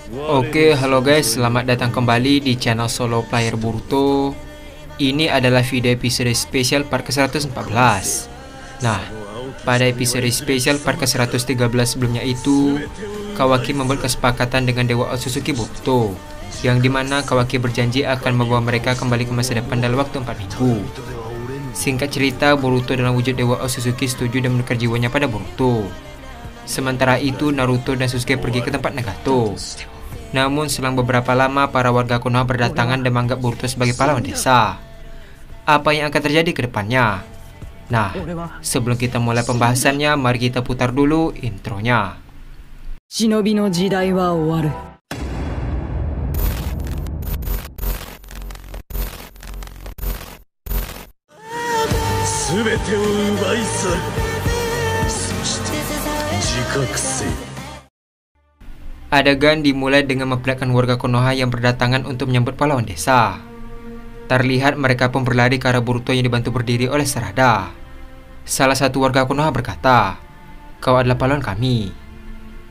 Oke, halo guys, selamat datang kembali di channel solo player Boruto. Ini adalah video episode spesial part ke-114. Nah, pada episode spesial part ke-113 sebelumnya itu, Kawaki membuat kesepakatan dengan Dewa Otsutsuki Boruto, yang dimana Kawaki berjanji akan membawa mereka kembali ke masa depan dalam waktu 4 minggu. Singkat cerita, Boruto dalam wujud Dewa Otsutsuki setuju dan menukar jiwanya pada Boruto. Sementara itu, Naruto dan Sasuke pergi ke tempat Nagato. Namun selang beberapa lama, para warga Konoha berdatangan dan menganggap Boruto sebagai pahlawan desa. Apa yang akan terjadi ke depannya? Nah, sebelum kita mulai pembahasannya, mari kita putar dulu intronya. Shinobi no jidai wa owaru. Adegan dimulai dengan memperlihatkan warga Konoha yang berdatangan untuk menyambut pahlawan desa. Terlihat mereka pun berlari ke arah Boruto yang dibantu berdiri oleh Sarada. Salah satu warga Konoha berkata, "Kau adalah pahlawan kami."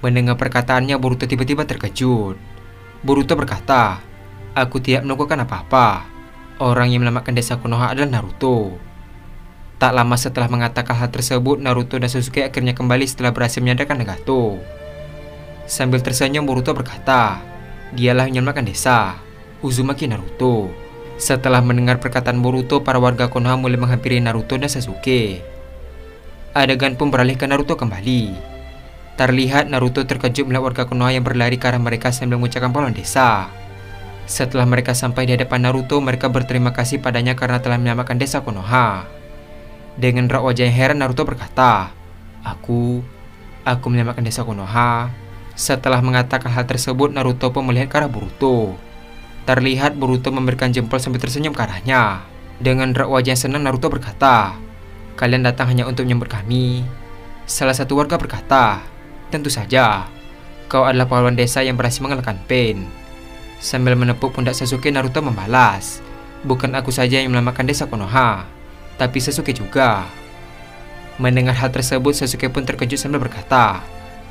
Mendengar perkataannya, Boruto tiba-tiba terkejut. Boruto berkata, "Aku tidak melakukan apa-apa. Orang yang menyelamatkan desa Konoha adalah Naruto." Tak lama setelah mengatakan hal tersebut, Naruto dan Sasuke akhirnya kembali setelah berhasil menyadarkan Nagato. Sambil tersenyum, Boruto berkata, "Dialah yang menyelamatkan desa, Uzumaki Naruto." Setelah mendengar perkataan Boruto, para warga Konoha mulai menghampiri Naruto dan Sasuke. Adegan pun beralih ke Naruto kembali. Terlihat Naruto terkejut melihat warga Konoha yang berlari ke arah mereka sambil mengucapkan pahlawan desa. Setelah mereka sampai di hadapan Naruto, mereka berterima kasih padanya karena telah menyelamatkan desa Konoha. Dengan raut wajah yang heran, Naruto berkata, Aku menyelamatkan desa Konoha." Setelah mengatakan hal tersebut, Naruto pun melihat ke arah Boruto. Terlihat Boruto memberikan jempol sambil tersenyum ke arahnya. Dengan raut wajah yang senang, Naruto berkata, "Kalian datang hanya untuk menyambut kami?" Salah satu warga berkata, "Tentu saja. Kau adalah pahlawan desa yang berhasil mengalahkan Pain." Sambil menepuk pundak Sasuke, Naruto membalas, "Bukan aku saja yang menyelamatkan desa Konoha, tapi Sasuke juga." Mendengar hal tersebut, Sasuke pun terkejut sambil berkata,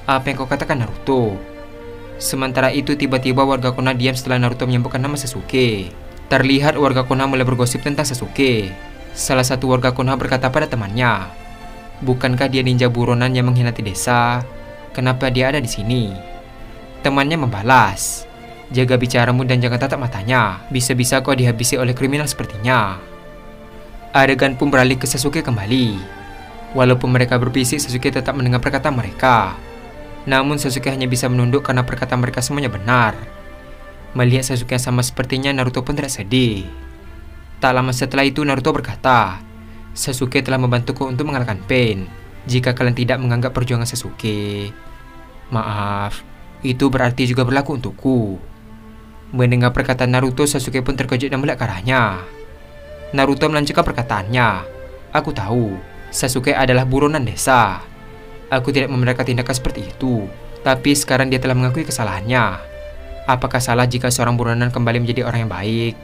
"Apa yang kau katakan, Naruto?" Sementara itu, tiba-tiba warga Konoha diam setelah Naruto menyebutkan nama Sasuke. Terlihat warga Konoha mulai bergosip tentang Sasuke. Salah satu warga Konoha berkata pada temannya, "Bukankah dia ninja buronan yang mengkhianati desa? Kenapa dia ada di sini?" Temannya membalas, "Jaga bicaramu dan jangan tatap matanya. Bisa-bisa kau dihabisi oleh kriminal sepertinya." Adegan pun beralih ke Sasuke kembali. Walaupun mereka berbisik, Sasuke tetap mendengar perkataan mereka. Namun Sasuke hanya bisa menunduk karena perkataan mereka semuanya benar. Melihat Sasuke yang sama sepertinya, Naruto pun tidak sedih. Tak lama setelah itu, Naruto berkata, "Sasuke telah membantuku untuk mengalahkan Pain. Jika kalian tidak menganggap perjuangan Sasuke, maaf, itu berarti juga berlaku untukku." Mendengar perkataan Naruto, Sasuke pun terkejut dan melihat ke arahnya. Naruto melanjutkan perkataannya, "Aku tahu, Sasuke adalah buronan desa. Aku tidak membenarkan tindakan seperti itu, tapi sekarang dia telah mengakui kesalahannya. Apakah salah jika seorang buronan kembali menjadi orang yang baik?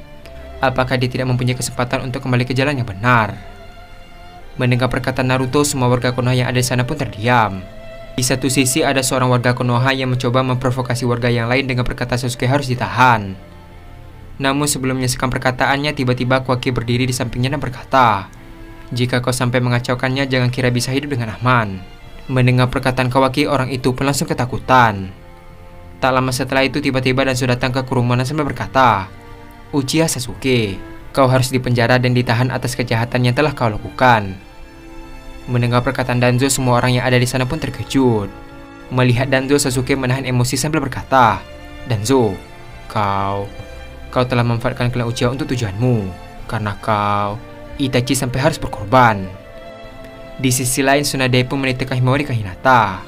Apakah dia tidak mempunyai kesempatan untuk kembali ke jalan yang benar?" Mendengar perkataan Naruto, semua warga Konoha yang ada di sana pun terdiam. Di satu sisi ada seorang warga Konoha yang mencoba memprovokasi warga yang lain dengan berkata Sasuke harus ditahan. Namun sebelum menyaksikan perkataannya, tiba-tiba Kawaki berdiri di sampingnya dan berkata, "Jika kau sampai mengacaukannya, jangan kira bisa hidup dengan aman." Mendengar perkataan Kawaki, orang itu pun langsung ketakutan. Tak lama setelah itu, tiba-tiba Danzo datang ke kerumunan sambil berkata, "Uchiha Sasuke, kau harus dipenjara dan ditahan atas kejahatan yang telah kau lakukan." Mendengar perkataan Danzo, semua orang yang ada di sana pun terkejut. Melihat Danzo, Sasuke menahan emosi sambil berkata, "Danzo, kau telah memanfaatkan klan Uchiha untuk tujuanmu. Karena kau, Itachi sampai harus berkorban." Di sisi lain, Tsunade pun menitipkan Himawari ke Hinata.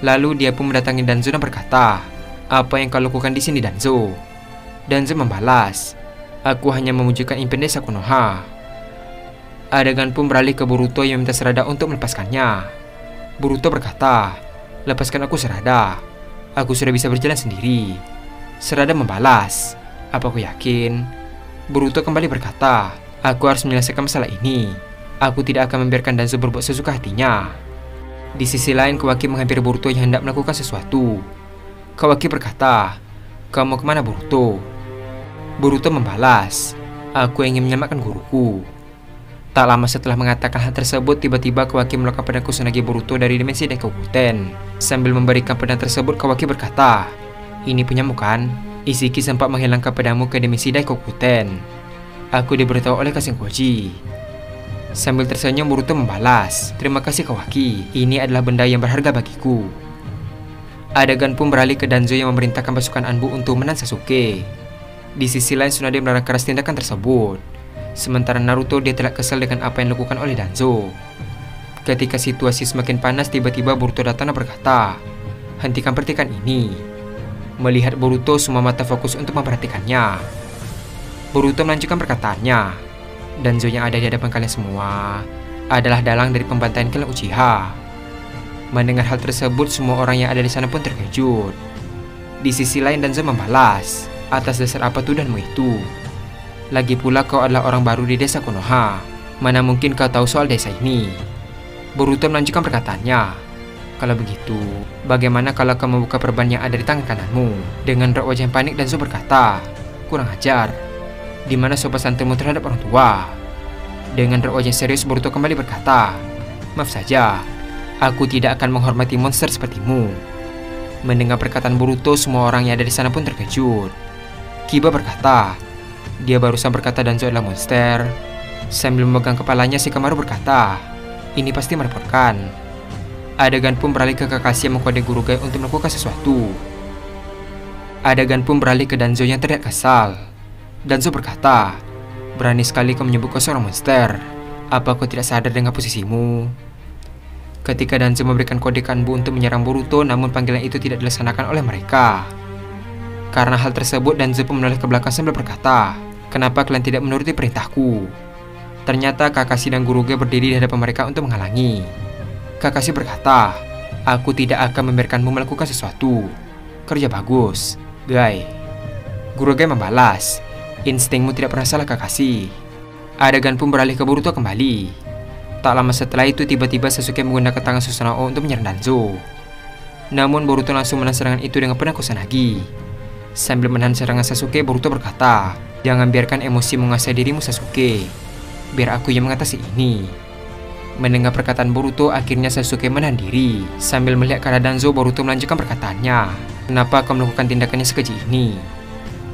Lalu dia pun mendatangi Danzo dan berkata, "Apa yang kau lakukan di sini, Danzo?" Danzo membalas, "Aku hanya mewujudkan impian desa Konoha." Adegan pun beralih ke Boruto yang minta Sarada untuk melepaskannya. Boruto berkata, "Lepaskan aku, Sarada. Aku sudah bisa berjalan sendiri." Sarada membalas, "Apa aku yakin?" Boruto kembali berkata, "Aku harus menyelesaikan masalah ini. Aku tidak akan membiarkan Danzo berbuat sesuka hatinya." Di sisi lain, Kawaki menghampiri Boruto yang hendak melakukan sesuatu. Kawaki berkata, "Kamu kemana, Boruto?" Boruto membalas, "Aku ingin menyelamatkan guruku." Tak lama setelah mengatakan hal tersebut, tiba-tiba Kawaki melakukan pedang Kusanagi Boruto dari dimensi Daikokuten. Sambil memberikan pedang tersebut, Kawaki berkata, "Ini punyamu kan? Isiki sempat menghilangkan pedangmu ke dimensi Daikokuten. Aku diberitahu oleh Kashinkoji." Sambil tersenyum, Boruto membalas, "Terima kasih Kawaki, ini adalah benda yang berharga bagiku." Adegan pun beralih ke Danzo yang memerintahkan pasukan Anbu untuk menahan Sasuke. Di sisi lain, Tsunade melarang keras tindakan tersebut. Sementara Naruto, dia tidak kesal dengan apa yang dilakukan oleh Danzo. Ketika situasi semakin panas, tiba-tiba Boruto datang dan berkata, "Hentikan pertikaian ini." Melihat Boruto, semua mata fokus untuk memperhatikannya. Boruto melanjutkan perkataannya, "Danzo yang ada di hadapan kalian semua adalah dalang dari pembantaian klan Uchiha." Mendengar hal tersebut, semua orang yang ada di sana pun terkejut. Di sisi lain, Danzo membalas, "Atas dasar apa tuduhanmu itu? Lagi pula kau adalah orang baru di desa Konoha. Mana mungkin kau tahu soal desa ini?" Boruto melanjutkan perkataannya, "Kalau begitu, bagaimana kalau kau membuka perban yang ada di tangan kananmu?" Dengan raut wajah yang panik, Danzo berkata, "Kurang ajar. Di mana sopan santunmu terhadap orang tua?" Dengan raut wajah serius, Boruto kembali berkata, "Maaf saja, aku tidak akan menghormati monster sepertimu." Mendengar perkataan Boruto, semua orang yang ada di sana pun terkejut. Kiba berkata, "Dia barusan berkata Danzo adalah monster." Sambil memegang kepalanya, Shikamaru berkata, "Ini pasti merepotkan." Adegan pun beralih ke Kakashi yang mengkode guru Gai untuk melakukan sesuatu. Adegan pun beralih ke Danzo yang terlihat kesal. Danzo berkata, "Berani sekali kau menyebut kau seorang monster. Apa kau tidak sadar dengan posisimu?" Ketika Danzo memberikan kode Kanbu untuk menyerang Boruto, namun panggilan itu tidak dilaksanakan oleh mereka. Karena hal tersebut, Danzo pun menoleh ke belakang sambil berkata, "Kenapa kalian tidak menuruti perintahku?" Ternyata Kakashi dan Guru Gai berdiri di hadapan mereka untuk menghalangi. Kakashi berkata, "Aku tidak akan membiarkanmu melakukan sesuatu. Kerja bagus, Gai." Guru Gai membalas, "Instingmu tidak pernah salah, Kakashi." Adegan pun beralih ke Boruto kembali. Tak lama setelah itu, tiba-tiba Sasuke menggunakan tangan Susanoo untuk menyerang Danzo. Namun Boruto langsung menahan serangan itu dengan pedang Kusanagi. Sambil menahan serangan Sasuke, Boruto berkata, "Jangan biarkan emosi menguasai dirimu, Sasuke. Biar aku yang mengatasi ini." Mendengar perkataan Boruto, akhirnya Sasuke menahan diri. Sambil melihat ke arah Danzo, Boruto melanjutkan perkataannya, "Kenapa kau melakukan tindakannya sekeji ini?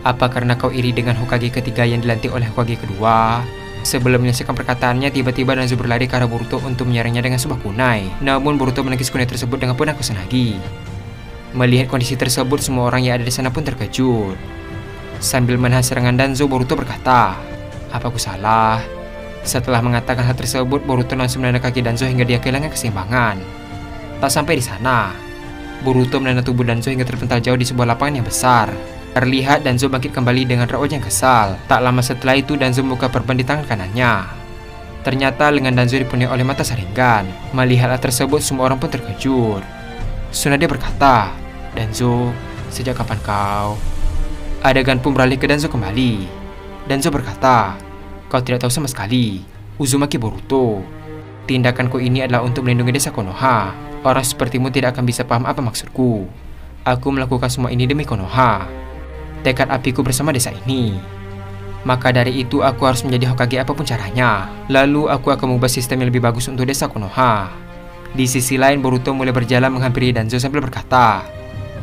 Apa karena kau iri dengan Hokage ketiga yang dilantik oleh Hokage kedua?" Sebelum menyelesaikan perkataannya, tiba-tiba Danzo berlari ke arah Boruto untuk menyerangnya dengan sebuah kunai. Namun Boruto menangkis kunai tersebut dengan pedang Kusanagi. Melihat kondisi tersebut, semua orang yang ada di sana pun terkejut. Sambil menahan serangan Danzo, Boruto berkata, "Apa aku salah?" Setelah mengatakan hal tersebut, Boruto langsung menendang kaki Danzo hingga dia kehilangan keseimbangan. Tak sampai di sana, Boruto menendang tubuh Danzo hingga terpental jauh di sebuah lapangan yang besar. Terlihat Danzo bangkit kembali dengan raut wajah yang kesal. Tak lama setelah itu, Danzo membuka perban di tangan kanannya. Ternyata lengan Danzo dipenuhi oleh mata Sharingan. Melihat hal tersebut, semua orang pun terkejut. Tsunade berkata, "Danzo, sejak kapan kau?" Adegan pun beralih ke Danzo kembali. Danzo berkata, "Kau tidak tahu sama sekali, Uzumaki Boruto. Tindakanku ini adalah untuk melindungi desa Konoha. Orang sepertimu tidak akan bisa paham apa maksudku. Aku melakukan semua ini demi Konoha. Tekad apiku bersama desa ini. Maka dari itu aku harus menjadi Hokage apapun caranya. Lalu aku akan mengubah sistem yang lebih bagus untuk desa Konoha." Di sisi lain, Boruto mulai berjalan menghampiri Danzo sambil berkata,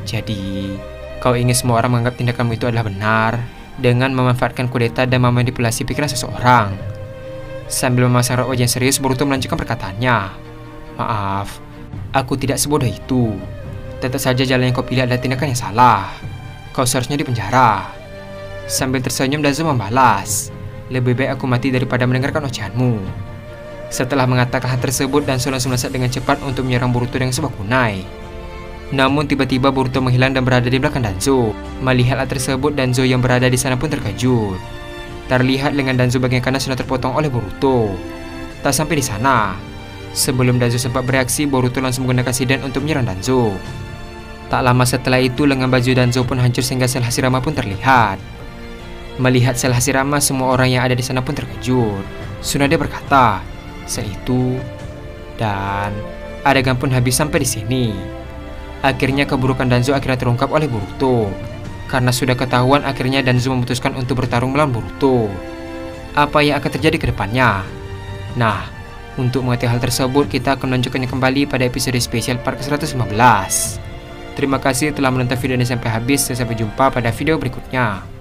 "Jadi, kau ingin semua orang menganggap tindakanmu itu adalah benar dengan memanfaatkan kudeta dan memanipulasi pikiran seseorang?" Sambil memasang raut wajah serius, Boruto melanjutkan perkataannya, "Maaf, aku tidak sebodoh itu. Tetap saja jalan yang kau pilih adalah tindakan yang salah. Kau seharusnya dipenjara." Sambil tersenyum, Danzo membalas, "Lebih baik aku mati daripada mendengarkan ocehanmu." Setelah mengatakan hal tersebut, Danzo langsung melesat dengan cepat untuk menyerang Boruto dengan sebuah kunai. Namun tiba-tiba Boruto menghilang dan berada di belakang Danzo. Melihat hal tersebut, Danzo yang berada di sana pun terkejut. Terlihat lengan Danzo bagian kanan sudah terpotong oleh Boruto. Tak sampai di sana, sebelum Danzo sempat bereaksi, Boruto langsung menggunakan Shiden untuk menyerang Danzo. Tak lama setelah itu, lengan baju Danzo pun hancur sehingga sel Hashirama pun terlihat. Melihat sel Hashirama, semua orang yang ada di sana pun terkejut. Tsunade berkata, "Sel itu," dan adegan pun habis sampai di sini. Akhirnya keburukan Danzo akhirnya terungkap oleh Boruto. Karena sudah ketahuan, akhirnya Danzo memutuskan untuk bertarung melawan Boruto. Apa yang akan terjadi ke depannya? Nah, untuk mengetahui hal tersebut, kita akan menunjukkannya kembali pada episode spesial part ke-115. Terima kasih telah menonton video ini sampai habis, dan sampai jumpa pada video berikutnya.